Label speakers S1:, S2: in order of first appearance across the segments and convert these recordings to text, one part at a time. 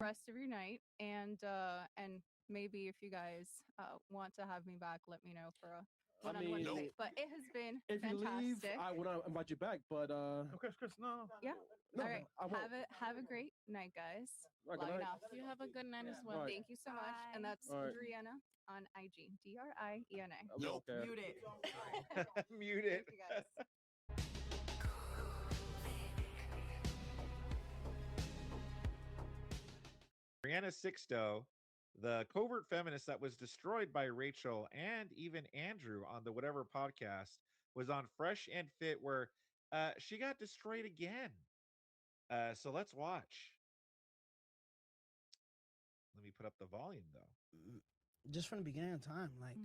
S1: rest of your night, and maybe if you guys want to have me back, let me know for a one-on-one debate. But it has been
S2: if you leave,
S1: fantastic.
S2: I would invite you back. But
S3: Chris, no.
S1: Yeah.
S2: No,
S1: All right.
S2: I won't.
S1: Have a great night, guys.
S2: Right, good
S1: Logging
S2: night.
S1: off.
S4: You have a good night as well.
S2: All right.
S1: Thank you so much. And that's
S2: All right.
S1: Drienna on IG. Driena.
S2: Nope. Okay.
S5: Mute it.
S6: Mute it.
S1: Thank you guys.
S6: Drienna Sixto, the covert feminist that was destroyed by Rachel and even Andrew on the whatever podcast, was on Fresh and Fit, where she got destroyed again. So let's watch. Let me put up the volume though.
S7: Just from the beginning of time, like,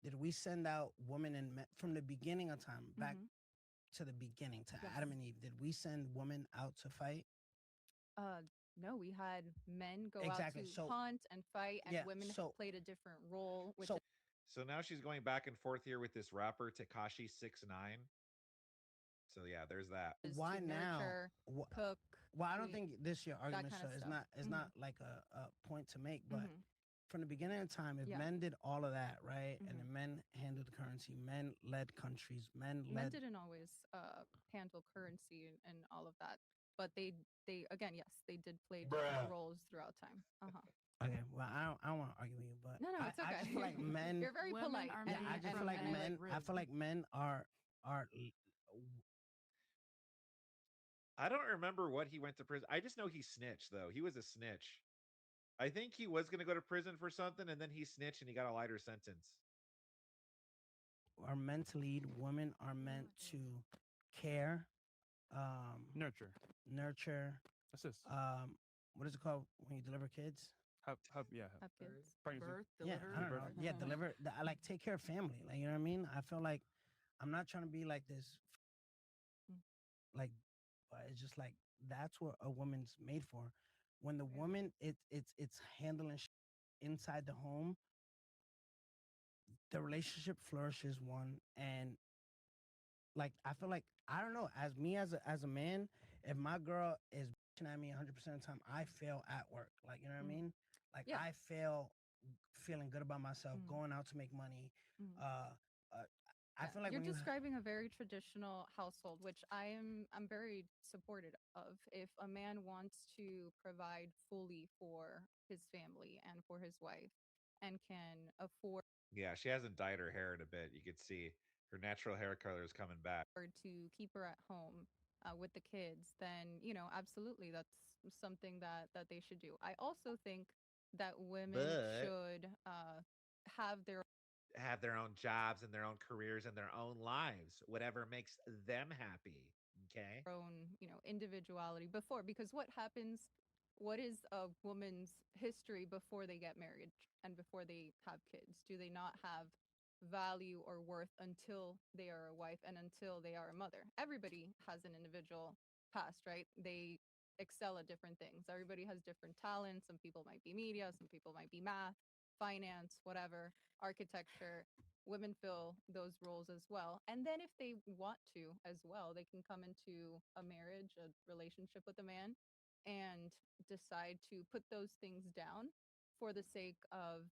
S7: did we send out women and men from the beginning of time back to the beginning to Adam and Eve? Did we send women out to fight?
S1: No, we had men go
S7: Exactly.
S1: out to
S7: So-
S1: hunt and fight, and
S7: Yeah,
S1: women
S7: so-
S1: played a different role. Which
S7: So
S6: So now she's going back and forth here with this rapper Tekashi 6ix9ine. So yeah, there's that.
S1: is
S7: why
S1: to
S7: now?
S1: nurture, cook.
S7: Well, I don't
S1: treat,
S7: think this your argument
S1: kind of
S7: is
S1: stuff.
S7: not is not like a point to make, but
S1: Mhm.
S7: from the beginning of time, if
S1: Yeah.
S7: men did all of that, right, and
S1: Mhm.
S7: the men handled currency, men led countries, men
S1: Men
S7: led.
S1: didn't always handle currency and all of that, but they again, yes, they did play different roles throughout time.
S7: Okay, well, I don't want to argue with you, but
S1: No,
S7: I,
S1: it's okay.
S7: I just feel like men.
S1: You're very
S4: Women
S1: polite.
S4: are
S7: Yeah,
S4: made
S7: I just
S4: from
S7: feel like
S4: men.
S7: men. I feel like men are.
S6: I don't remember what he went to prison. I just know he snitched though. He was a snitch. I think he was going to go to prison for something, and then he snitched and he got a lighter sentence.
S7: Are meant to lead. Women are meant to care,
S3: Nurture.
S7: nurture.
S3: Assist.
S7: What is it called when you deliver kids?
S3: Have
S1: Have kids.
S3: pregnancy.
S5: Birth,
S7: Yeah,
S5: deliver.
S7: I don't know. Yeah, deliver. I like take care of family. Like, you know what I mean? I feel like I'm not trying to be like this. Like, but it's just like that's what a woman's made for. When the woman it's handling inside the home, the relationship flourishes one, and like I feel like I don't know, as me as a man, if my girl is bitching at me 100% of the time, I fail at work. Like, you know what I mean? Like
S1: Yeah.
S7: I fail feeling good about myself,
S1: Mhm.
S7: going out to make money.
S1: Mhm.
S7: I
S1: Yeah,
S7: feel like
S1: you're
S7: when
S1: describing a very traditional household, which I'm very supportive of. If a man wants to provide fully for his family and for his wife, and can afford
S6: Yeah, she hasn't dyed her hair in a bit. You could see her natural hair color is coming back.
S1: to keep her at home with the kids, then absolutely, that's something that they should do. I also think that women
S6: But-
S1: should have their
S6: Have their own jobs and their own careers and their own lives, whatever makes them happy. Okay.
S1: own individuality before, because what is a woman's history before they get married and before they have kids? Do they not have value or worth until they are a wife and until they are a mother? Everybody has an individual past, right? They excel at different things. Everybody has different talents. Some people might be media, some people might be math, finance, whatever, architecture. Women fill those roles as well. And then if they want to as well, they can come into a marriage, a relationship with a man, and decide to put those things down for the sake of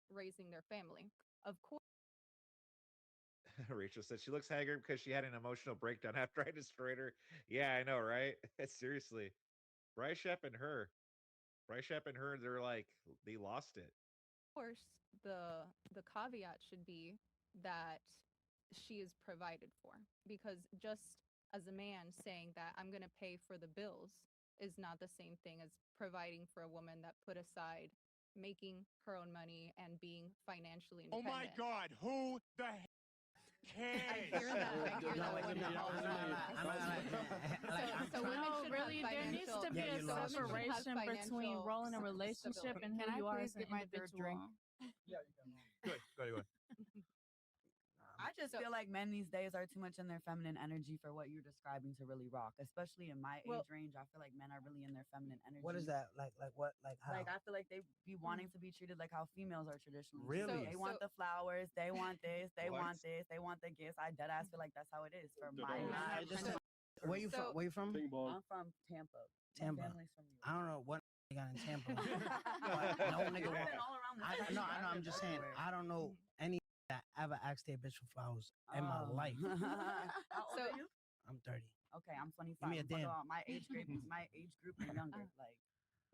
S1: raising their family. Of course.
S6: Rachel said she looks haggard because she had an emotional breakdown after I destroyed her. Yeah, I know, right? Seriously. Bryce Shep and her, they're like, they lost it.
S1: Of course, the caveat should be that she is provided for, because just as a man saying that I'm going to pay for the bills is not the same thing as providing for a woman that put aside making her own money and being financially
S8: Oh my
S1: independent.
S8: God, who the cares?
S1: I hear that. I hear that
S7: wait,
S1: women
S7: I'm not
S1: all the
S7: gonna
S1: time.
S7: lie. I'm not gonna lie.
S1: So women
S4: No,
S1: should
S4: really,
S1: have
S4: there needs to
S1: financial-
S4: be
S7: Yeah,
S4: a
S7: you lost.
S4: separation between
S1: financial
S4: role in a relationship
S1: stability.
S4: and
S5: Can
S4: who
S5: I
S4: you are
S5: please
S4: as an
S5: get my third drink?
S4: individual.
S3: Go ahead.
S5: I just feel like men these days are too much in their feminine energy for what you're describing to really rock, especially in my
S1: Well-
S5: age range. I feel like men are really in their feminine energy.
S7: What is that like? What like how?
S5: Like I feel like they be wanting to be treated like how females are traditionally.
S7: Really?
S5: treated. They want
S1: So-
S5: the flowers. They want this. They
S6: What?
S5: want this. They want the gifts. I dead ass feel like that's how it is for my.
S2: Nah,
S5: my
S7: it's just-
S5: friends.
S7: Where you from?
S1: So-
S7: Where you from?
S2: Ping pong.
S5: I'm from Tampa.
S7: Tampa.
S5: My family's from New York.
S7: I don't know what in Tampa. But no nigga
S5: I've
S7: won't.
S5: been all around the
S7: I
S5: country.
S7: know.
S5: I've
S7: I'm
S5: been
S7: just saying.
S5: everywhere.
S7: I don't know any that ever asked their bitch for flowers in my
S5: Oh.
S7: life.
S5: How old
S1: So-
S5: are you?
S7: I'm 30.
S5: Okay, I'm 25.
S7: Give me a
S5: I'm talking
S7: damn.
S5: about my age group and younger. Like,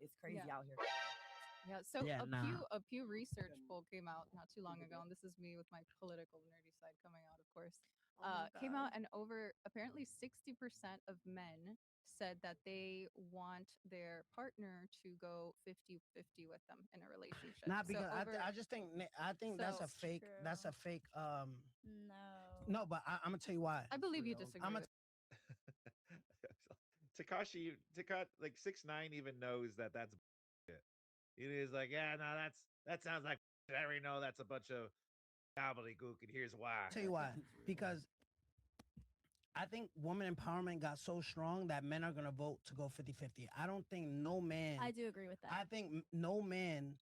S5: it's crazy
S1: Yeah.
S5: out here.
S1: Yeah, so
S7: Yeah,
S1: a Pew Research poll came out not too long ago, and this is me with my political nerdy side coming out, of course. Came out, and over apparently 60% of men said that they want their partner to go 50-50 with them in a relationship.
S7: Not
S1: So
S7: because
S1: over-
S7: I just think that's
S1: So-
S7: a fake. That's a fake.
S4: No.
S7: No, but I'm gonna tell you why.
S1: I believe you
S5: real.
S1: disagree.
S7: I'm a-
S1: with
S6: Takashi, like 6ix9ine even knows that that's bullshit. It is like, yeah, no, that sounds like bullshit. I already know that's a bunch of gobbledygook, and here's why.
S7: Tell you why. Because I think woman empowerment got so strong that men are gonna vote to go 50-50. I don't think no man.
S4: I do agree with that.
S7: I think no man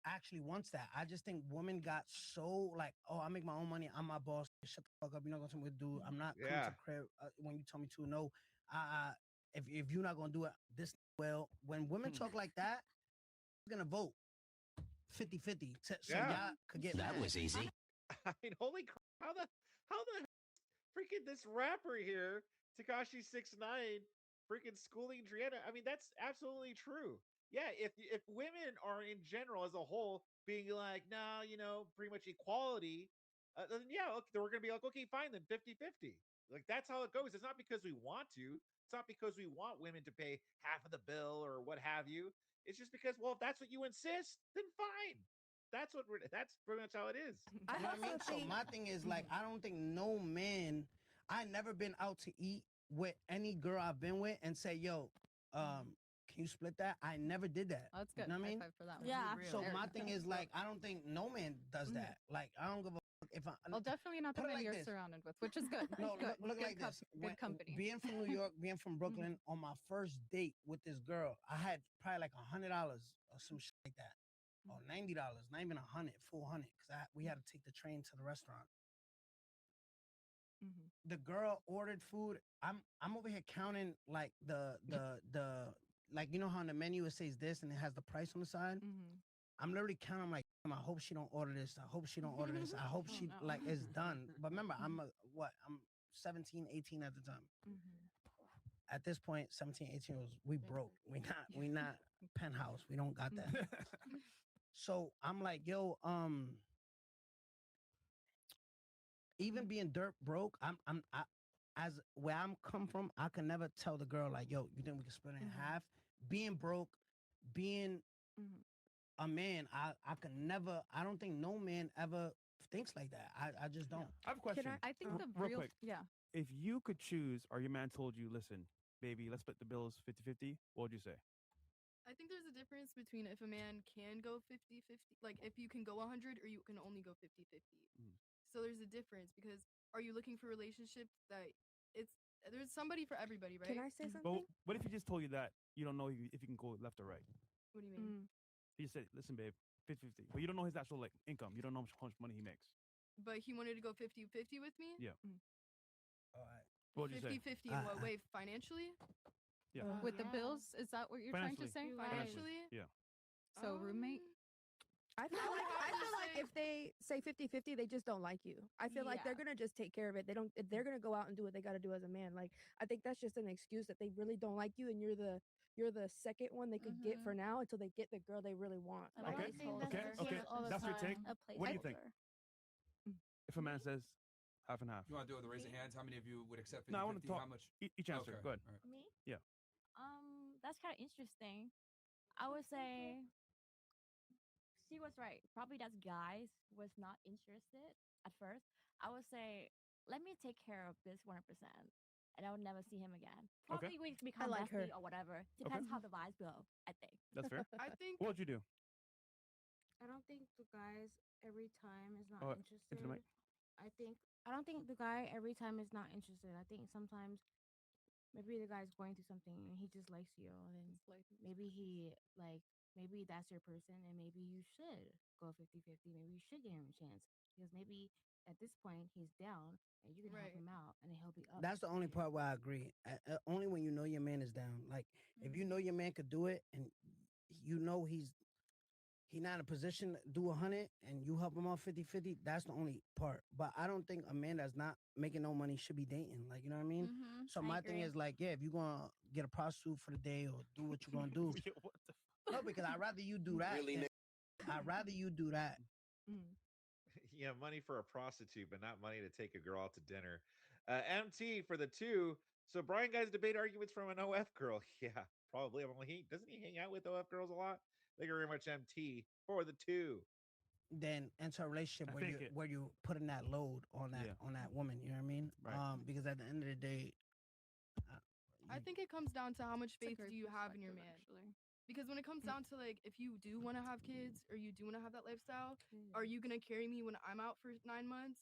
S7: actually wants that. I just think women got so like, oh, I make my own money. I'm my boss. Shut the fuck up. You're not gonna tell me what to do. I'm not coming
S6: Yeah.
S7: to crib when you tell me to. No, if you're not gonna do it, this well. When women talk like that, they're gonna vote 50-50 so
S6: Yeah.
S7: y'all could get
S2: That
S7: mad.
S2: was easy.
S6: I mean, holy crap! How the freaking this rapper here, Takashi 6ix9ine, freaking schooling Drienna? I mean, that's absolutely true. Yeah, if women are in general as a whole being like, no, pretty much equality, then yeah, okay, we're gonna be like, okay, fine, then 50-50. Like that's how it goes. It's not because we want to. It's not because we want women to pay half of the bill or what have you. It's just because, well, if that's what you insist, then fine. That's pretty much how it is.
S7: You know what I mean? So my thing is like, I don't think no man. I never been out to eat with any girl I've been with and say, yo, can you split that? I never did that.
S1: Oh, that's good.
S7: You know what I
S1: High
S7: mean?
S1: five for that one.
S4: Yeah.
S5: Real.
S7: So
S1: Very
S7: my
S1: good.
S7: thing is like, I don't think no man does that. Like, I don't give a fuck if I.
S1: Well, definitely not the
S7: Put it
S1: men
S7: like
S1: you're
S7: this.
S1: surrounded with, which is good.
S7: No,
S1: good.
S7: look
S1: good
S7: like this.
S1: Good company.
S7: Being from New York, being from Brooklyn, on my first date with this girl, I had probably like $100 or some shit like that, or $90, not even 100, full 100, because we had to take the train to the restaurant.
S1: Mhm.
S7: The girl ordered food. I'm over here counting like the like, you know how on the menu it says this and it has the price on the side.
S1: Mhm.
S7: I'm literally counting like, I hope she don't order this. I hope she don't order this. I hope
S1: Oh,
S7: she
S1: no.
S7: like is done. But remember, I'm 17, 18 at the time.
S1: Mhm.
S7: At this point, 17, 18 was we broke. We not penthouse. We don't got that. So I'm like, yo, even being dirt broke, as where I'm come from, I can never tell the girl like, yo, you think we can split it in half? Being broke, being
S1: Mhm.
S7: a man, I can never. I don't think no man ever thinks like that. I just don't.
S3: I have a question.
S1: I think the
S3: real
S1: real
S3: quick.
S1: yeah.
S3: If you could choose, or your man told you, listen, baby, let's split the bills 50-50, what would you say?
S9: I think there's a difference between if a man can go 50-50, like if you can go 100 or you can only go 50-50.
S3: Mm.
S9: So there's a difference because are you looking for a relationship that there's somebody for everybody, right?
S4: Can I say something?
S3: But what if he just told you that you don't know if you can go left or right?
S9: What do you mean?
S3: He said, listen, babe, 50-50. But you don't know his actual like income. You don't know how much money he makes.
S9: But he wanted to go 50-50 with me?
S3: Yeah.
S7: All right.
S3: What would you say?
S9: 50-50 in what way? Financially?
S3: Yeah.
S1: With the bills, is that what you're trying to say?
S4: You're right.
S9: Financially?
S3: Yeah.
S1: So roommate.
S4: I feel
S9: I would
S4: like
S9: have to
S4: like
S9: say-
S4: if they say 50-50, they just don't like you. I feel like they're
S9: Yeah.
S4: gonna just take care of it. They don't. They're gonna go out and do what they gotta do as a man. Like I think that's just an excuse that they really don't like you, and you're the second one they could get for now until they get the girl they really want.
S10: I
S4: Like,
S3: Okay,
S10: don't think that's
S3: okay,
S10: the
S3: okay.
S10: case all the
S3: That's your take.
S10: time.
S3: What do you think? If a man says half and half.
S11: You want to do it with the raise of hands? How many of you would accept 50-50?
S3: No, I want to talk.
S11: How much?
S3: Each answer.
S11: Okay,
S3: Go ahead.
S11: all right.
S10: Me?
S3: Yeah.
S10: That's kind of interesting. I would say she was right. Probably that's guys was not interested at first. I would say let me take care of this 100%, and I would never see him again. Probably we become
S4: like her.
S10: bestie or whatever. Depends how the vibes go. I think.
S3: That's fair.
S9: I think
S3: What would you do?
S12: I don't think the guys every time is not
S3: Oh,
S12: interested.
S3: into the mic.
S12: I don't think the guy every time is not interested. I think sometimes maybe the guy's going through something and he just likes you, and then maybe maybe that's your person, and maybe you should go 50-50. Maybe you should give him a chance because maybe at this point he's down and you can help him out and then he'll be up.
S7: That's the only part where I agree. Only when you know your man is down. Like if you know your man could do it and you know he's not in a position to do 100 and you help him out 50-50, that's the only part. But I don't think a man that's not making no money should be dating. Like, you know what I mean? So my thing is like, yeah, if you're gonna get a prostitute for the day or do what you're gonna do. No, because I'd rather you do that. I'd rather you do that.
S6: Yeah, money for a prostitute, but not money to take a girl out to dinner. MT for the 2. So Brian guys debate arguments from an OF girl. Yeah, probably. Doesn't he hang out with OF girls a lot? Thank you very much, MT, for the 2.
S7: Then enter a relationship where you putting that load on that woman. You know what I mean?
S3: Right.
S7: Because at the end of the day,
S9: I think it comes down to how much faith do you have in your man. Actually. Because when it comes down to like, if you do want to have kids or you do want to have that lifestyle, are you gonna carry me when I'm out for 9 months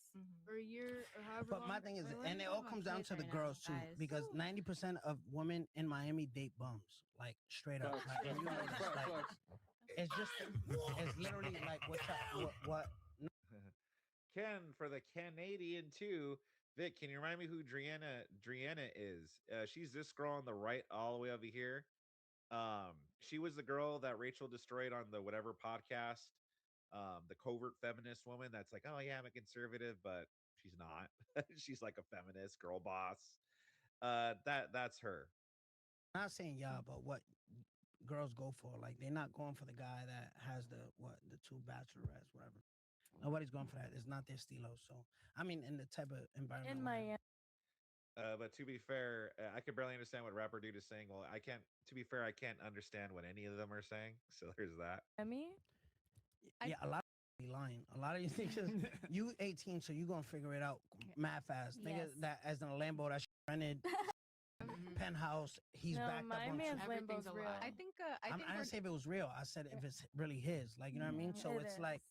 S9: or a year or however
S7: but
S9: long?
S7: my thing is, and it all comes down to the girls too, because 90% of women in Miami date bums, like straight up. Like, and you know this, like, it's just, it's literally like what.
S6: Ken for the Canadian 2. Vic, can you remind me who Drienna is? She's this girl on the right all the way over here. She was the girl that Rachel destroyed on the whatever podcast. The covert feminist woman that's like, oh yeah, I'm a conservative, but she's not. She's like a feminist girl boss. That's her.
S7: I'm not saying yeah, but what girls go for, like they're not going for the guy that has the 2 bachelorettes, whatever. Nobody's going for that. It's not their stilo. So I mean, in the type of environment.
S10: In Miami.
S6: But to be fair, I can barely understand what Rapper Dude is saying. Well, I can't. To be fair, I can't understand what any of them are saying. So there's that.
S7: Yeah, a lot of be lying. A lot of you think you 18, so you gonna figure it out mad fast. Nigga that as in a Lambo that rented penthouse. He's backed up on
S1: Everything's real. I think
S7: I didn't say if it was real. I said if it's really his. Like, you know what I mean? So it's like,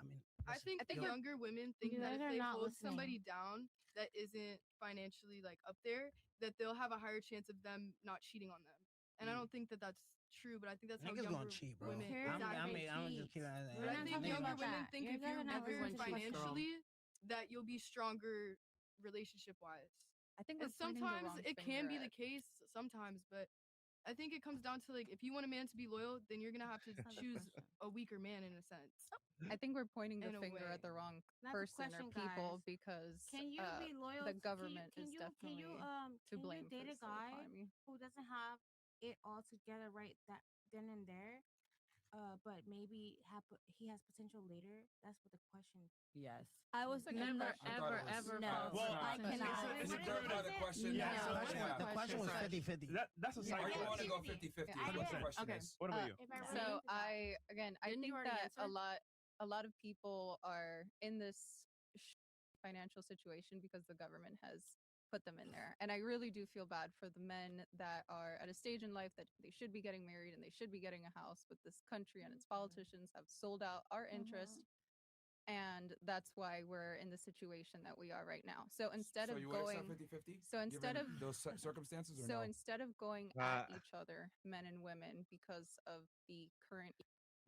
S7: I mean,
S9: I think younger women think that if they hold somebody down that isn't financially like up there, that they'll have a higher chance of them not cheating on them. And I don't think that that's true, but I think that's how
S7: niggas
S9: younger
S7: gonna cheat, bro.
S9: women.
S7: I mean, I'm just kidding.
S9: But I think younger women think if you're better financially, that you'll be stronger relationship wise.
S1: I think
S9: sometimes it can be the case, sometimes, but I think it comes down to like, if you want a man to be loyal, then you're gonna have to choose a weaker man in a sense.
S1: I think we're pointing the finger at the wrong person or people because
S12: can you be loyal?
S1: The government is definitely to blame
S12: Can you date a
S1: for
S12: guy
S1: economy.
S12: who doesn't have it all together right then and there, but maybe he has potential later? That's what the question.
S5: Yes.
S10: I was never, ever.
S12: No.
S11: Well,
S12: I cannot.
S11: Is it clarify the question?
S7: Yeah, the question was 50-50.
S3: That's a side
S11: Or you want to
S3: question.
S11: go 50-50? What the question is.
S3: What about you?
S1: So I think that a lot of people are in this financial situation because the government has put them in there. And I really do feel bad for the men that are at a stage in life that they should be getting married and they should be getting a house, but this country and its politicians have sold out our interest. And that's why we're in the situation that we are right now. So instead of
S11: you
S1: going,
S11: would accept 50-50?
S1: so instead of
S11: those circumstances, or
S1: so
S11: no?
S1: instead of going at each other, men and women, because of the current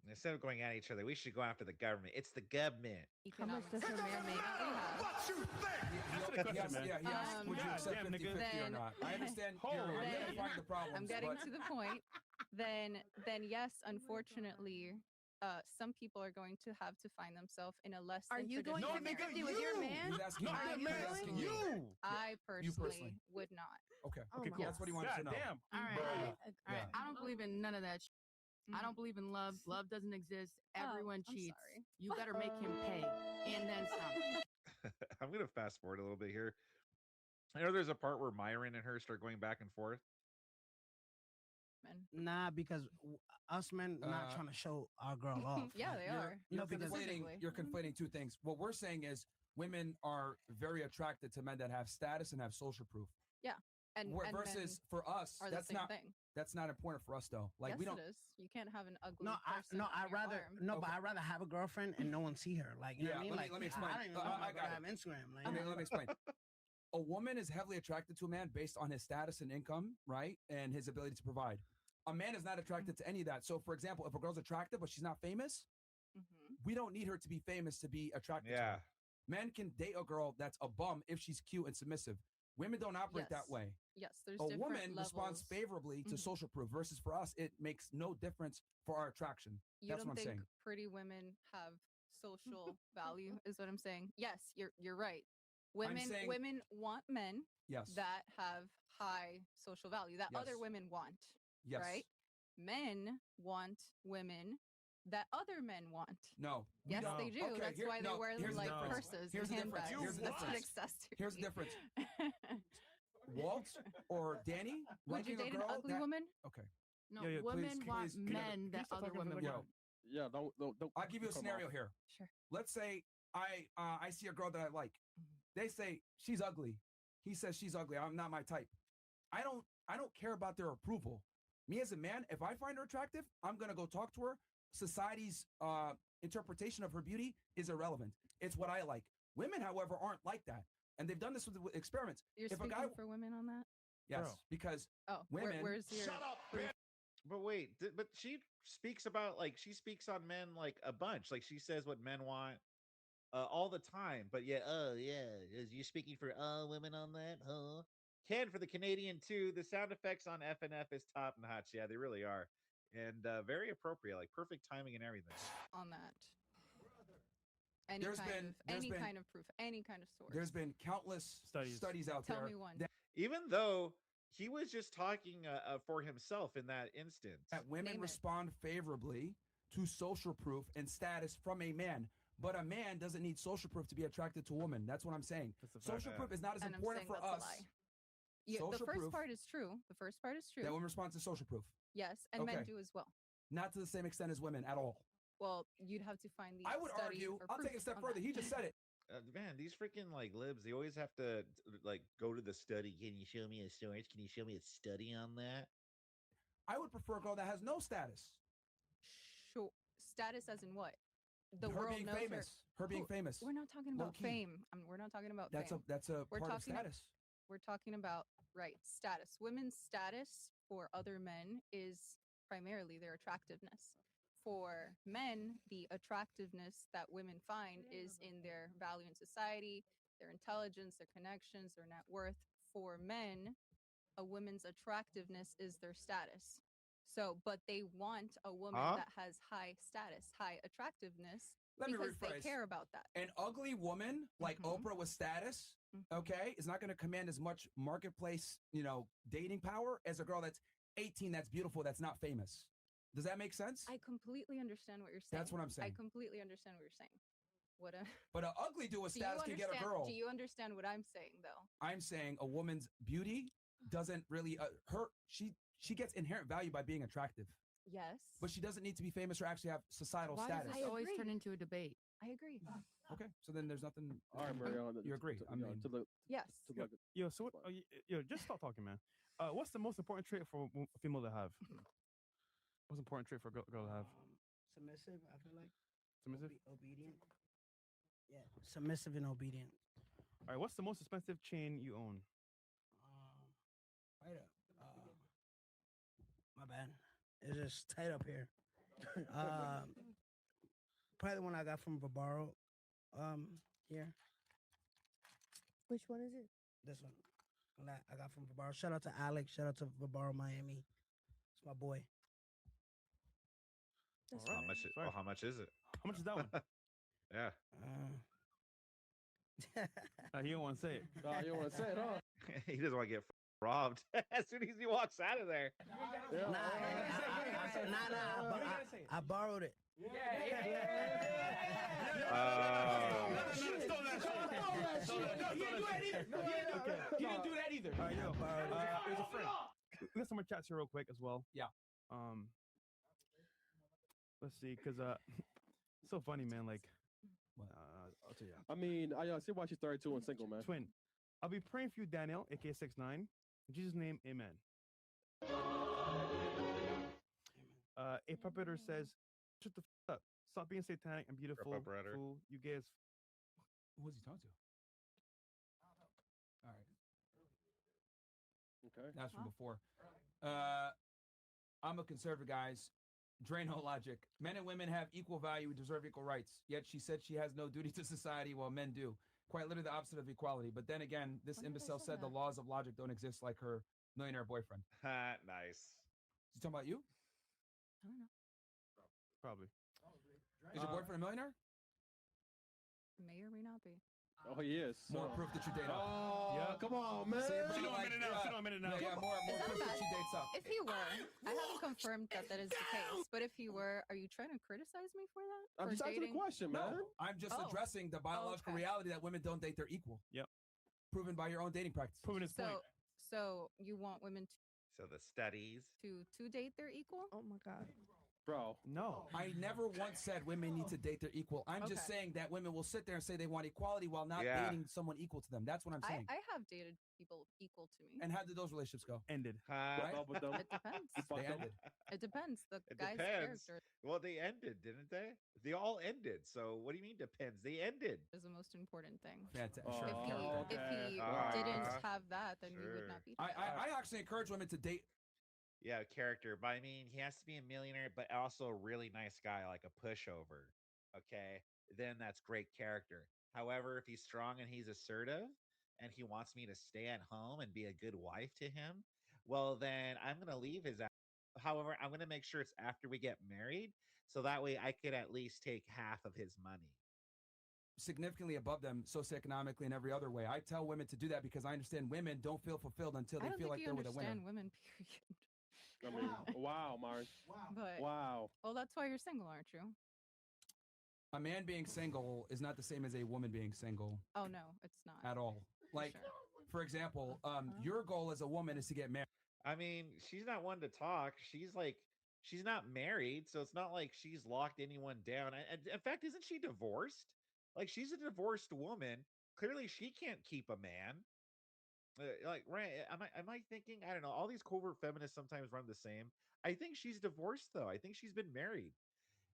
S6: Instead of going at each other, we should go after the government. It's the government.
S1: economic system we are making.
S11: He asked, would you accept 50-50 or not? I understand you're identifying the problems.
S1: I'm getting to the point. Then yes, unfortunately, some people are going to have to find themselves in a less
S9: Are
S1: than
S9: you going
S1: traditional
S9: to
S1: marriage.
S9: with your man?
S1: I personally would not.
S11: Okay.
S3: Okay, cool.
S11: That's what he wanted to know.
S3: Damn.
S2: All right. I don't believe in none of that. I don't believe in love. Love doesn't exist. Everyone cheats. You better make him pay, and then some.
S6: I'm gonna fast forward a little bit here. I know there's a part where Myron and her start going back and forth.
S7: Nah, because us men not trying to show our girl off.
S1: Yeah, they are.
S11: You're conflating two things. What we're saying is women are very attracted to men that have status and have social proof.
S1: Yeah. And
S11: versus for us, that's not
S1: thing.
S11: That's not important for us though. Like
S1: yes,
S11: we don't.
S1: It is. You can't have an ugly.
S7: But I'd rather have a girlfriend and no one see her. Like, you know what I mean?
S11: Let me explain.
S7: I don't even know I have Instagram. Like,
S11: let me explain. A woman is heavily attracted to a man based on his status and income, right, and his ability to provide. A man is not attracted to any of that. So, for example, if a girl's attractive but she's not famous, we don't need her to be famous to be attracted to her. Men can date a girl that's a bum if she's cute and submissive. Women don't operate that way.
S1: Yes, there's
S11: a
S1: different
S11: woman responds
S1: levels.
S11: favorably to social proof versus for us, it makes no difference for our attraction.
S1: You
S11: That's
S1: don't
S11: what I'm
S1: think
S11: saying.
S1: pretty women have social value? Is what I'm saying. Yes, you're right. Women
S11: saying-
S1: women want men
S11: Yes.
S1: that have high social value that other
S11: Yes.
S1: women want.
S11: Yes.
S1: Right? Men want women that other men want.
S11: No. we
S1: Yes,
S11: don't.
S1: they do.
S11: Okay,
S1: That's
S11: here-
S1: why they
S11: no,
S1: wear
S11: here's the
S1: like
S11: difference.
S1: purses
S11: Here's
S1: and
S11: the difference.
S1: handbags.
S11: Here's the
S1: That's an
S11: difference.
S1: accessory.
S11: Here's the difference. Walt or Danny
S1: Would you
S11: liking a
S1: date an
S11: girl
S1: ugly
S11: that-
S1: woman?
S11: Okay.
S2: No,
S3: Yeah, yeah,
S2: women
S3: please,
S2: want
S3: please, can you-
S2: men
S3: can you
S2: that
S3: stop
S2: other
S3: talking for a
S2: women
S3: minute?
S2: want.
S13: Yeah, don't.
S11: I'll give you a
S13: come
S11: scenario
S13: off.
S11: here.
S1: Sure.
S11: Let's say I see a girl that I like. They say she's ugly. He says she's ugly. I'm not my type. I don't care about their approval. Me as a man, if I find her attractive, I'm gonna go talk to her. Society's interpretation of her beauty is irrelevant. It's what I like. Women, however, aren't like that, and they've done this with experiments.
S1: You're
S11: if a
S1: speaking
S11: guy,
S1: for women on that?
S11: yes,
S3: Bro.
S11: because
S1: Women.
S11: women.
S1: Where's your proof?
S6: But wait, but she speaks about like she speaks on men like a bunch. Like she says what men want all the time. But yeah, is you speaking for women on that? Huh? Ken for the Canadian too. The sound effects on FNF is top notch. Yeah, they really are, and very appropriate. Like perfect timing and everything.
S1: On that. Any
S11: There's
S1: kind
S11: been-
S1: of
S11: there's
S1: any
S11: been-
S1: kind of proof, any kind of source.
S11: There's been countless studies out
S1: Tell
S11: there.
S1: me one.
S11: that-
S6: Even though he was just talking for himself in that instance.
S11: that women
S1: Name it.
S11: respond favorably to social proof and status from a man. But a man doesn't need social proof to be attracted to a woman. That's what I'm saying.
S3: That's a fact.
S11: Social proof is not as
S1: And I'm
S11: important
S1: saying
S11: for
S1: that's
S11: us.
S1: a lie. Yeah, the
S11: Social
S1: first
S11: proof
S1: part is true. The first part is true.
S11: that women respond to social proof.
S1: Yes, and men
S11: Okay.
S1: do as well.
S11: Not to the same extent as women at all.
S1: Well, you'd have to find the
S11: I would
S1: study
S11: argue,
S1: or
S11: I'll take
S1: proof
S11: a step
S1: on
S11: further.
S1: that.
S11: He just said it.
S6: Man, these freaking like libs, they always have to like go to the study. Can you show me a source? Can you show me a study on that?
S11: I would prefer a girl that has no status.
S1: Sure. Status as in what? The
S11: her
S1: world
S11: being
S1: knows
S11: famous. Her being
S1: Who-
S11: famous.
S1: We're not talking about
S11: Low-key.
S1: fame. We're not talking about
S11: That's
S1: fame.
S11: a
S1: We're
S11: part of
S1: talking
S11: status.
S1: We're talking about status. Women's status for other men is primarily their attractiveness. For men, the attractiveness that women find is in their value in society, their intelligence, their connections, their net worth. For men, a woman's attractiveness is their status. So, but they want a woman
S11: Huh?
S1: that has high status, high attractiveness,
S11: Let me
S1: because they
S11: rephrase.
S1: care about that.
S11: An ugly woman like Oprah with status, okay, is not going to command as much marketplace, dating power as a girl that's 18, that's beautiful, that's not famous. Does that make sense?
S1: I completely understand what you're saying.
S11: That's what I'm saying.
S1: I completely understand what you're saying. What a
S11: But an ugly dude with
S1: Do you
S11: status can get a
S1: understand-
S11: girl.
S1: Do you understand what I'm saying though?
S11: I'm saying a woman's beauty doesn't really she gets inherent value by being attractive,
S1: Yes.
S11: but she doesn't need to be famous or actually have societal
S2: Why
S11: status.
S2: does this always turn into a debate?
S1: I agree.
S11: Okay, so then there's nothing.
S13: All right, Mariana.
S11: You agree? I mean,
S1: Yes.
S3: Yo, so what, yo, just stop talking, man. What's the most important trait for a female to have? What's an important trait for a girl to have?
S7: Submissive, I feel like.
S3: Submissive?
S7: Obedient. Yeah, submissive and obedient.
S3: All right, what's the most expensive chain you own?
S7: Right up. My bad. It's just tight up here. Probably the one I got from Vibaro. Here.
S4: Which one is it?
S7: This one. That I got from Vibaro. Shout out to Alex. Shout out to Vibaro Miami. It's my boy.
S6: How much is it?
S3: How much is that one?
S6: Yeah.
S3: You don't want to say it.
S13: You don't want to say it, huh?
S6: He doesn't want to get robbed as soon as he walks out of there.
S7: I borrowed it.
S3: He didn't do that either. All right, yo, there's a friend. We got some more chats here real quick as well.
S11: Yeah.
S3: Let's see, because it's so funny, man. Like, I'll tell you.
S13: I mean, I see why she's 32 and single, man.
S3: Twin, I'll be praying for you, Daniel, aka 6ix9ine. In Jesus' name, amen. A puppeter says, "Shut the up! Stop being satanic and beautiful.
S6: Puppeter.
S3: Fool. You guys."
S11: Who was he talking to? All right.
S13: Okay.
S11: That's from before. I'm a conservative, guys. Drano logic. Men and women have equal value and deserve equal rights. Yet she said she has no duty to society while men do. Quite literally the opposite of equality. But then again, this imbecile said the laws of logic don't exist like her millionaire boyfriend.
S6: Nice.
S11: Is he talking about you?
S1: I don't know.
S3: Probably.
S11: Is your boyfriend a millionaire?
S1: May or may not be.
S13: Oh, he is.
S11: More proof that you date up.
S13: Oh, yeah. Come on, man.
S3: Sit on a minute now. Sit on a minute now.
S11: Yeah, more proof that she dates up.
S1: If he were, I haven't confirmed that is the case. But if he were, are you trying to criticize me for that?
S13: I'm just asking a question, man.
S11: No, I'm just addressing the biological reality that women don't date their equal.
S3: Yep.
S11: Proven by your own dating practice.
S3: Proven his point.
S1: So you want women
S6: So the studies.
S1: to date their equal?
S4: Oh my God.
S13: Bro,
S3: no.
S11: I never once said women need to date their equal. I'm just saying that women will sit there and say they want equality while not dating someone equal to them. That's what I'm saying.
S1: I have dated people equal to me.
S11: And how did those relationships go?
S3: Ended.
S11: Right?
S1: It depends.
S11: They ended.
S1: It depends. The
S6: It
S1: guy's
S6: depends.
S1: character
S6: Well, they ended, didn't they? They all ended. So what do you mean depends? They ended.
S1: is the most important thing.
S11: Fantastic.
S6: Oh,
S1: If he didn't have that, then we would not be together.
S11: I actually encourage women to date.
S6: Yeah, character. But I mean, he has to be a millionaire, but also a really nice guy, like a pushover. Okay. Then that's great character. However, if he's strong and he's assertive and he wants me to stay at home and be a good wife to him, well, then I'm going to leave his ass. However, I'm going to make sure it's after we get married. So that way I could at least take half of his money.
S11: Significantly above them socioeconomically and every other way. I tell women to do that because I understand women don't feel fulfilled until they feel like they're with a winner.
S1: I don't think you understand women, period.
S13: I mean, wow, Mark.
S1: But
S13: wow.
S1: Well, that's why you're single, aren't you?
S11: A man being single is not the same as a woman being single.
S1: Oh no, it's not
S11: at all. Like, for example, your goal as a woman is to get married.
S6: I mean, she's not one to talk. She's not married, so it's not like she's locked anyone down. And in fact, isn't she divorced? Like, she's a divorced woman. Clearly, she can't keep a man. Like, right? Am I thinking? I don't know. All these covert feminists sometimes run the same. I think she's divorced, though. I think she's been married,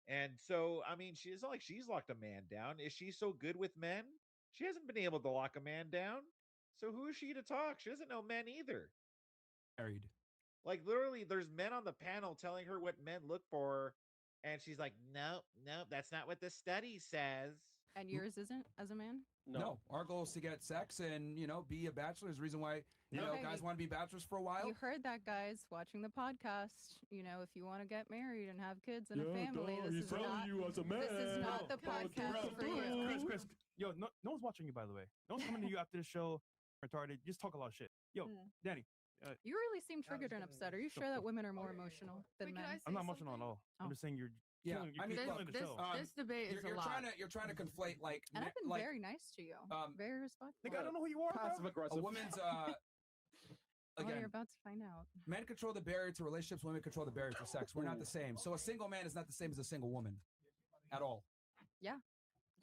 S6: and so I mean, it's not like she's locked a man down. Is she so good with men? She hasn't been able to lock a man down. So who is she to talk? She doesn't know men either.
S11: Married.
S6: Like, literally, there's men on the panel telling her what men look for, and she's like, "No, that's not what the study says."
S1: And yours isn't as a man?
S11: No. Our goal is to get sex and, be a bachelor. Is the reason why, guys want to be bachelors for a while.
S1: You heard that, guys, watching the podcast. If you want to get married and have kids and a family, this is not the podcast for you.
S3: Chris, yo, no one's watching you, by the way. No one's coming to you after the show. Retarded. Just talk a lot of shit. Yo, Danny.
S1: You really seem triggered and upset. Are you sure that women are more emotional than men?
S3: I'm not emotional at all. I'm just saying you're.
S11: Yeah,
S3: I mean,
S11: this debate is a lot. You're trying to conflate
S1: and I've been very nice to you, very respectful.
S3: Nigga, I don't know who you are.
S13: Passive aggressive.
S11: A woman's again.
S1: You're about to find out.
S11: Men control the barrier to relationships. Women control the barrier to sex. We're not the same. So a single man is not the same as a single woman, at all.
S1: Yeah.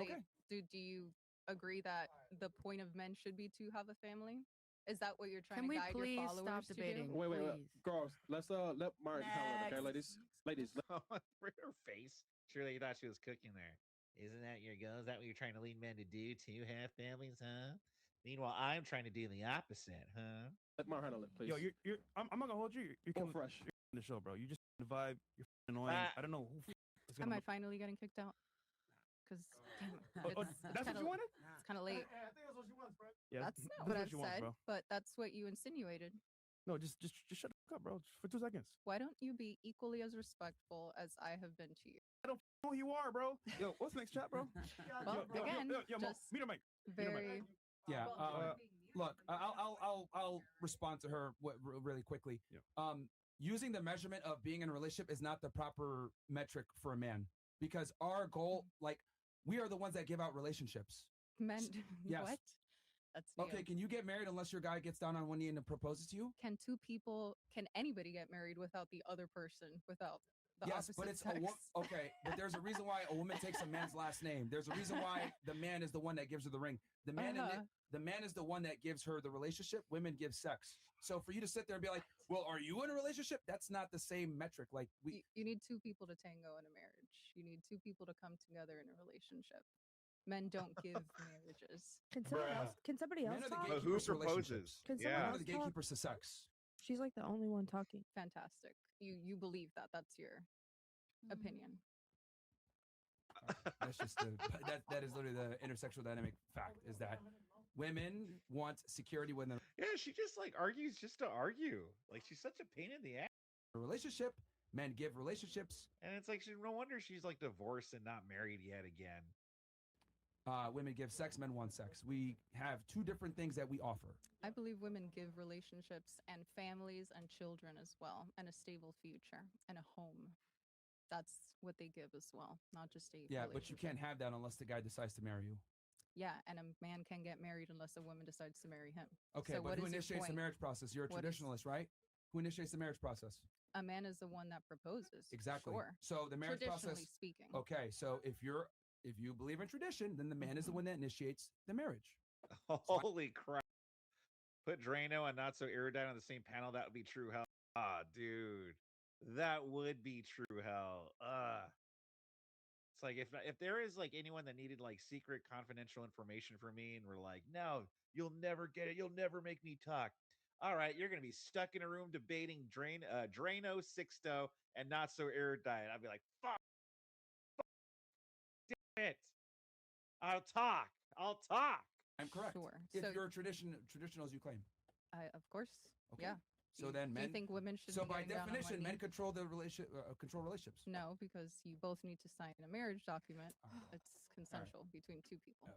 S11: Okay.
S1: Do you agree that the point of men should be to have a family? Is that what you're trying to guide your followers
S12: stop debating?
S1: to do?
S13: Wait. Girls, let's let Martin comment, okay, ladies?
S6: For her face. Surely you thought she was cooking there. Isn't that your goal? Is that what you're trying to lead men to do? To have families, huh? Meanwhile, I'm trying to do the opposite, huh?
S13: Let Martin handle it, please.
S3: Yo, I'm not gonna hold you. You're coming
S13: fresh.
S3: You're in the show, bro. You just the vibe. You're annoying. I don't know who.
S1: Am I finally getting kicked out? Because
S3: that's what you wanted.
S1: It's kind of late.
S8: I think that's what she wants, bro.
S3: Yeah,
S1: that's not what I've said,
S3: bro.
S1: but that's what you insinuated.
S3: No, just shut the fuck up, bro. Just for 2 seconds.
S1: Why don't you be equally as respectful as I have been to you?
S3: I don't know who you are, bro. Yo, what's the next chat, bro?
S1: Well, again, just
S3: meet a mic.
S1: very.
S11: Yeah. Look, I'll respond to her really quickly.
S3: Yeah.
S11: Using the measurement of being in a relationship is not the proper metric for a man because our goal, like, we are the ones that give out relationships.
S1: Men.
S11: Yes.
S1: What? That's new.
S11: Okay. Can you get married unless your guy gets down on one knee and proposes to you?
S1: Can anybody get married without the other person, without the
S11: yes,
S1: opposite
S11: but it's
S1: sex?
S11: Okay, but there's a reason why a woman takes a man's last name. There's a reason why the man is the one that gives her the ring. The man the man is the one that gives her the relationship. Women give sex. So for you to sit there and be like, well, are you in a relationship? That's not the same metric. Like
S1: you need two people to tango in a marriage. You need two people to come together in a relationship. Men don't give marriages.
S4: Can somebody else talk?
S6: Who proposes?
S4: Can someone else
S11: the gatekeepers to sex.
S4: She's like the only one talking.
S1: Fantastic. You believe that? That's your. opinion.
S11: That's just that is literally the intersectional dynamic fact is that women want security when they're
S6: Yeah, she just like argues just to argue. Like she's such a pain in the ass.
S11: in a relationship. Men give relationships.
S6: And it's like no wonder she's like divorced and not married yet again.
S11: Women give sex, men want sex. We have two different things that we offer.
S1: I believe women give relationships and families and children as well, and a stable future and a home. That's what they give as well, not just a
S11: But you can't have that unless the guy decides to marry you.
S1: Yeah, and a man can't get married unless a woman decides to marry him.
S11: Okay,
S1: so
S11: but who initiates the marriage process? You're a traditionalist, right? Who initiates the marriage process?
S1: A man is the one that proposes.
S11: Exactly.
S1: Sure.
S11: So the marriage process.
S1: Traditionally speaking.
S11: Okay, so if you believe in tradition, then the man is the one that initiates the marriage.
S6: Holy crap. Put Drano and Not So Erudite on the same panel. That would be true hell. Ah, dude. That would be true hell. It's like if there is like anyone that needed like secret confidential information from me and we're like, no, you'll never get it. You'll never make me talk. All right, you're going to be stuck in a room debating Drienna Sixto and Not So Erudite. I'd be like, fuck. Damn it. I'll talk.
S11: I'm correct.
S1: Sure.
S11: If
S1: So-
S11: you're a traditional as you claim.
S1: Of course.
S11: Okay.
S1: Yeah.
S11: So then men.
S1: Do you think women should
S11: So
S1: be
S11: by
S1: getting down on one
S11: definition, men
S1: knee?
S11: control the control relationships.
S1: No, because you both need to sign a marriage document. It's consensual between two people.
S11: Okay.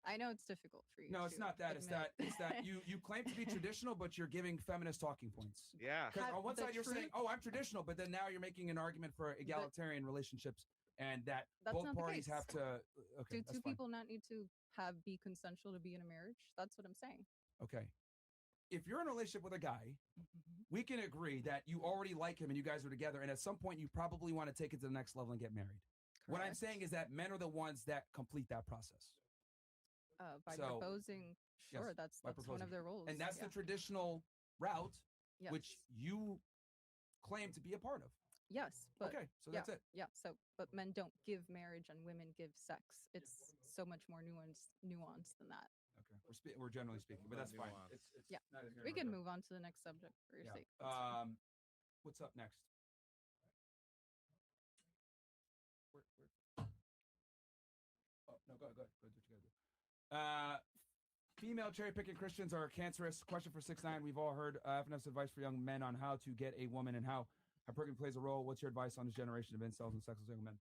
S1: I know it's difficult for you.
S11: No, it's
S1: to
S11: not that. It's
S1: admit.
S11: that you claim to be traditional, but you're giving feminist talking points.
S6: Yeah.
S11: Because on one
S1: The
S11: side you're saying,
S1: truth-
S11: "Oh, I'm traditional," but then now you're making an argument for egalitarian relationships, and that
S1: That's
S11: both
S1: not the
S11: parties
S1: case.
S11: have to. Okay,
S1: Do
S11: that's
S1: two
S11: fine.
S1: people not need to be consensual to be in a marriage? That's what I'm saying.
S11: Okay. If you're in a relationship with a guy, we can agree that you already like him and you guys are together, and at some point you probably want to take it to the next level and get married. What I'm saying is that men are the ones that complete that process.
S1: By
S11: So-
S1: proposing,
S11: Yes,
S1: sure, that's
S11: by
S1: one
S11: proposing.
S1: of their roles.
S11: And that's
S1: yeah.
S11: the traditional route,
S1: Yes.
S11: which you claim to be a part of.
S1: Yes, but
S11: Okay, so
S1: yeah,
S11: that's it.
S1: Yeah, so but men don't give marriage and women give sex. It's so much more nuanced than that.
S11: Okay, we're generally speaking, but that's fine.
S6: nuanced.
S11: It's
S1: Yeah,
S11: neither here
S1: we
S11: nor
S1: can
S11: there.
S1: move on to the next subject for your
S11: Yeah.
S1: sake. That's fine.
S11: What's up next? Oh no, go ahead. Do what you gotta do. Female cherry picking Christians are cancerous. Question for 6ix9ine. We've all heard FNF's advice for young men on how to get a woman and how hypergamy plays a role. What's your advice on this generation of incels and sexless young men?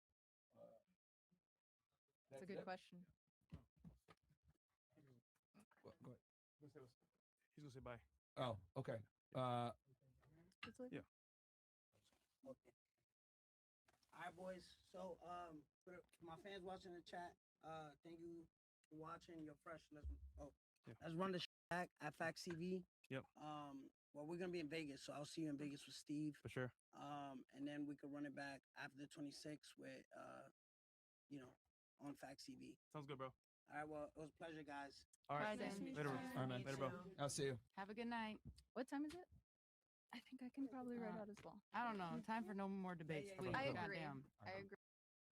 S1: That's a good question.
S11: Go ahead.
S3: He's gonna say bye.
S11: Oh, okay.
S3: Yeah.
S7: Okay. All right, boys. So, for my fans watching the chat, thank you for watching. You're fresh. Let's run the back at Facts TV.
S3: Yep.
S7: Well, we're gonna be in Vegas, so I'll see you in Vegas with Steve.
S3: For sure.
S7: And then we could run it back after the 26th with, on Facts TV.
S3: Sounds good, bro.
S7: All right. Well, it was a pleasure, guys.
S3: All right.
S2: Bye, Dan.
S3: Later, bro. All right, man. Later, bro.
S11: I'll see you.
S2: Have a good night.
S1: What time is it? I think I can probably write out as well.
S2: I don't know. Time for no more debates, please.
S1: I agree.
S2: Goddamn.
S1: I agree.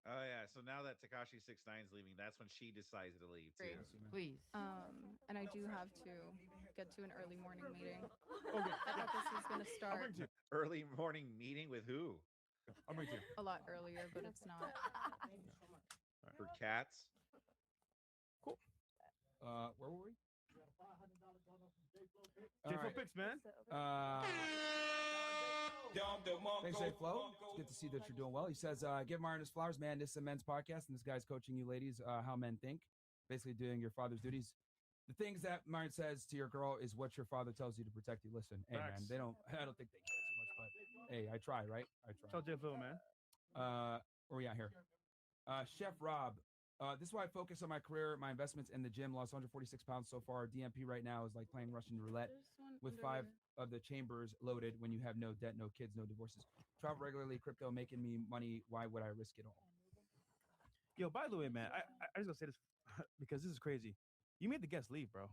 S6: Oh yeah. So now that Tekashi 6ix9ine's leaving, that's when she decided to leave too.
S1: Great.
S2: Please.
S1: And I do have to get to an early morning meeting.
S3: Okay.
S1: I thought this was gonna
S3: I'll
S1: start
S3: bring you.
S6: Early morning meeting with who?
S3: I'll bring you.
S1: a lot earlier, but it's not.
S6: For cats?
S3: Cool.
S11: Where were we?
S3: J4 picks, man.
S11: Thanks, Jay Flo. It's good to see that you're doing well. He says, give Myron his flowers, man. This is a men's podcast, and this guy's coaching you ladies how men think, basically doing your father's duties. The things that Myron says to your girl is what your father tells you to protect you. Listen, hey, man,
S3: Facts.
S11: I don't think they care too much, but hey, I try, right? I try.
S3: Tell J Flo, man.
S11: Where we at here? Chef Rob. This is why I focus on my career, my investments in the gym. Lost 146 pounds so far. DMP right now is like playing Russian roulette with 5 of the chambers loaded when you have no debt, no kids, no divorces. Travel regularly, crypto making me money. Why would I risk it all?
S3: Yo, by the way, man, I just gonna say this because this is crazy. You made the guest leave, bro.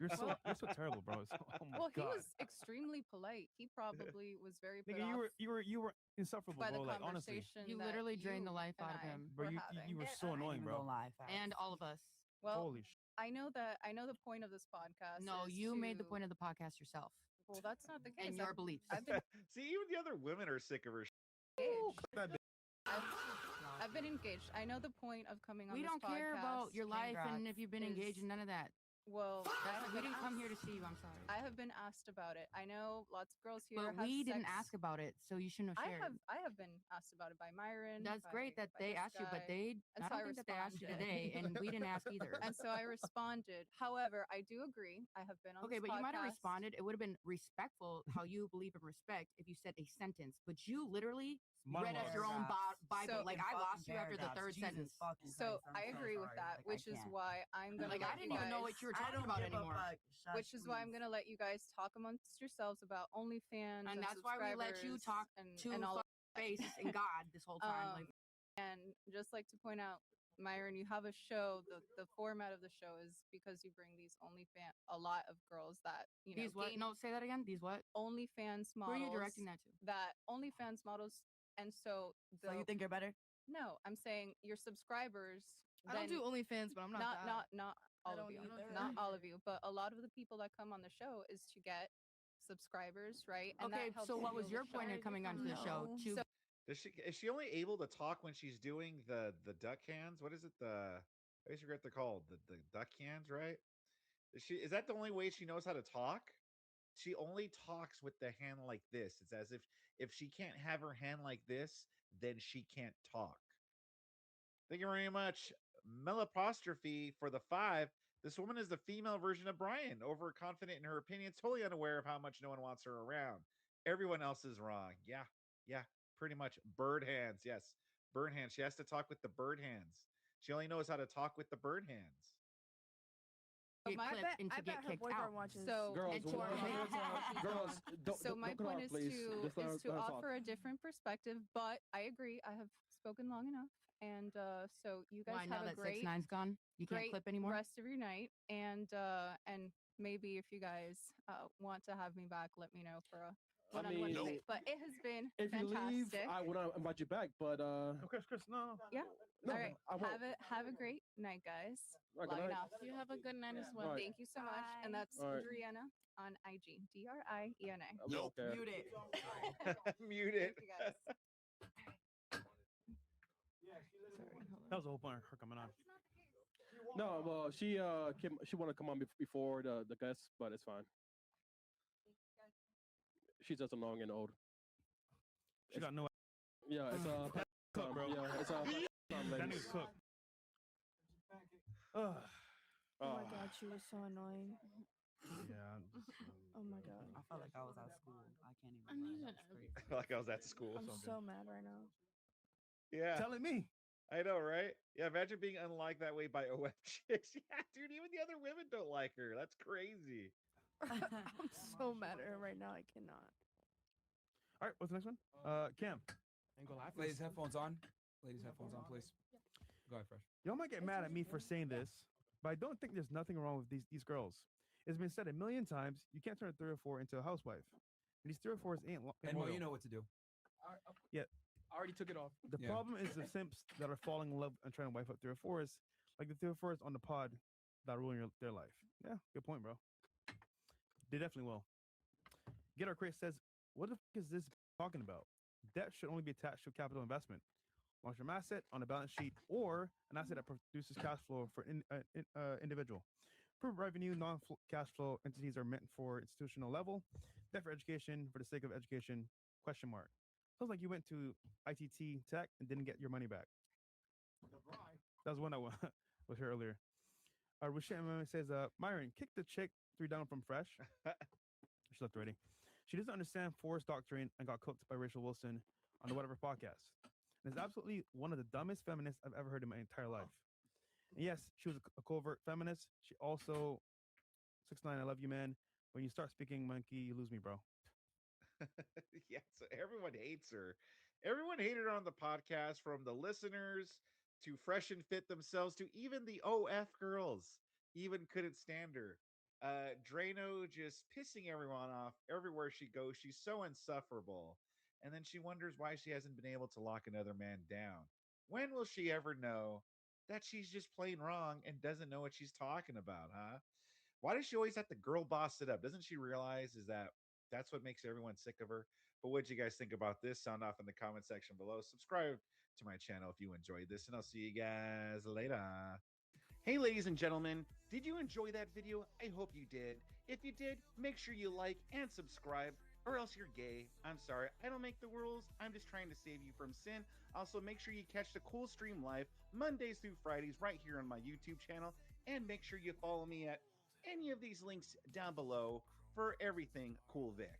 S3: You're so terrible, bro. Oh my
S1: Well, he
S3: God.
S1: was extremely polite. He probably was very put
S3: Nigga,
S1: off
S3: you were insufferable,
S1: by the
S3: bro. Like honestly,
S1: conversation.
S2: You
S1: that
S2: literally drained the
S1: you
S2: life
S1: and
S2: out of
S1: I
S2: him.
S3: bro,
S1: were
S3: you were
S1: having.
S3: so annoying, bro.
S2: And all of us.
S1: Well,
S3: Holy shit.
S1: I know the point of this podcast.
S2: No,
S1: is
S2: you made the
S1: to-
S2: point of the podcast yourself.
S1: Well, that's not the case.
S2: And your beliefs.
S1: I've been
S6: See, even the other women are sick of her.
S1: engaged. I've been engaged. I know the point of coming on
S2: We
S1: this
S2: don't care about
S1: podcast
S2: your life and if you've been
S1: is-
S2: engaged and none of that.
S1: Well,
S2: we didn't come here to see you. I'm sorry.
S1: I have been asked about it. I know lots of girls here.
S2: But
S1: have
S2: we didn't
S1: sex-
S2: ask about it, so you shouldn't have shared.
S1: I have been asked about it by Myron.
S2: That's great that they asked you, but I don't think that they asked you today, and we didn't ask either.
S1: And so I responded. However, I do agree. I have been on
S2: Okay,
S1: this
S2: but you might have
S1: podcast.
S2: responded. It would have been respectful how you believe in respect if you said a sentence, but you literally read us your own Bible.
S1: So-
S2: like I lost you after the third sentence.
S1: So I agree with that, which is why I'm gonna
S2: Like I
S1: let
S2: didn't
S1: you
S2: even know
S1: guys-
S2: what you were talking about anymore.
S1: Which is why I'm gonna let you guys talk amongst yourselves about OnlyFans,
S2: And that's why we let you
S1: subscribers
S2: talk
S1: and all of
S2: face and God this whole time. Like
S1: and just like to point out, Myron, you have a show. The format of the show is because you bring these OnlyFans, a lot of girls that you know.
S2: these what? No, say that again. These what?
S1: OnlyFans
S2: Who
S1: models.
S2: are you directing that to?
S1: That OnlyFans models, and so.
S5: So you think you're better?
S1: No, I'm saying your subscribers.
S9: I don't
S1: then-
S9: do OnlyFans, but I'm not that.
S1: not all of
S9: don't
S1: you,
S9: either.
S1: not all of you, but a lot of the people that come on the show is to get subscribers, right? And
S2: Okay,
S1: that helps
S2: so what was
S1: fuel the
S2: your point
S1: show.
S2: of coming onto the show? To
S1: So
S6: Is she only able to talk when she's doing the duck hands? What is it? I always forget what they're called. The duck hands, right? Is that the only way she knows how to talk? She only talks with the hand like this. It's as if she can't have her hand like this, then she can't talk. Thank you very much. Malapostrophe for the 5. This woman is the female version of Brian, overconfident in her opinion, totally unaware of how much no one wants her around. Everyone else is wrong. Yeah, pretty much. Bird hands. Yes, bird hands. She has to talk with the bird hands. She only knows how to talk with the bird hands.
S2: get clipped and to get kicked out.
S1: So,
S13: Girls,
S2: and to our
S13: girls,
S1: so my
S13: don't cut her
S1: point
S13: off, please. Just let her talk.
S1: offer a different perspective, but I agree. I have spoken long enough, and so you guys
S2: Why, now
S1: have a
S2: that
S1: great
S2: 6ix9ine's gone, you can't
S1: great
S2: clip anymore?
S1: rest of your night, and maybe if you guys want to have me back, let me know for a one-on-one
S13: mean,
S1: debate. But it has been
S13: If you leave,
S1: fantastic.
S13: I would invite you back, but
S3: Chris, no.
S1: Yeah.
S13: No,
S1: All right.
S13: I won't.
S1: Have a great night, guys.
S13: All right, good
S1: Logging
S13: night.
S1: off.
S12: You have a good night as well.
S13: All right.
S1: Thank you so much. And that's
S13: All right.
S1: Drienna on IG. Driena.
S13: Nope. Okay.
S5: Mute it.
S6: Mute it.
S1: Thank you guys.
S3: That was the whole point of her coming on.
S13: No, well, she wanted to come on before the guests, but it's fine. She's just long and old.
S3: She got no.
S13: Yeah, it's
S3: Cook, bro.
S13: Yeah, it's
S3: That nigga's cooked.
S4: Oh my god, she was so annoying.
S3: Yeah.
S4: Oh my god.
S5: I felt like I was at school. I can't even.
S12: I mean,
S5: lie. That's crazy.
S6: I feel like I was at school.
S4: I'm so mad right now.
S6: Yeah.
S3: Telling me.
S6: I know, right? Yeah, imagine being unliked that way by OF chicks. Yeah, dude, even the other women don't like her. That's crazy.
S4: I'm so mad at her right now. I cannot.
S3: All right, what's the next one? Cam.
S11: And go live. Ladies, headphones on. Ladies, headphones on, please. Go ahead, Fresh.
S3: Y'all might get mad at me for saying this, but I don't think there's nothing wrong with these girls. It's been said a million times. You can't turn a 3 or 4 into a housewife. And these 3 or 4s ain't.
S11: And well,
S3: loyal.
S11: you know what to do.
S3: Yeah.
S11: I already took it off.
S3: The problem is the simps that are falling in love and trying to wife up 3 or 4s, like the 3 or 4s on the pod that are ruining their life. Yeah, good point, bro. They definitely will. Get Our Chris says, what the fuck is this talking about? Debt should only be attached to capital investment, long-term asset on a balance sheet, or an asset that produces cash flow for individual. For revenue, non-cash flow entities are meant for institutional level. Debt for education, for the sake of education, question mark. Sounds like you went to ITT Tech and didn't get your money back. That was one I was here earlier. Rushem says, Myron, kick the chick 3 down from Fresh. She left already. She doesn't understand forced doctrine and got cooked by Rachel Wilson on the Whatever podcast. And is absolutely one of the dumbest feminists I've ever heard in my entire life. And yes, she was a covert feminist. She also, 6ix9ine, I love you, man. When you start speaking monkey, you lose me, bro.
S6: Yeah, so everyone hates her. Everyone hated her on the podcast, from the listeners to Fresh and Fit themselves to even the OF girls even couldn't stand her. Drano just pissing everyone off everywhere she goes. She's so insufferable. And then she wonders why she hasn't been able to lock another man down. When will she ever know that she's just plain wrong and doesn't know what she's talking about, huh? Why does she always have to girl boss it up? Doesn't she realize that's what makes everyone sick of her? But what do you guys think about this? Sound off in the comment section below. Subscribe to my channel if you enjoyed this, and I'll see you guys later. Hey, ladies and gentlemen, did you enjoy that video? I hope you did. If you did, make sure you like and subscribe, or else you're gay. I'm sorry, I don't make the rules. I'm just trying to save you from sin. Also, make sure you catch the Cool Stream live Mondays through Fridays right here on my YouTube channel, and make sure you follow me at any of these links down below for everything Cool Vic.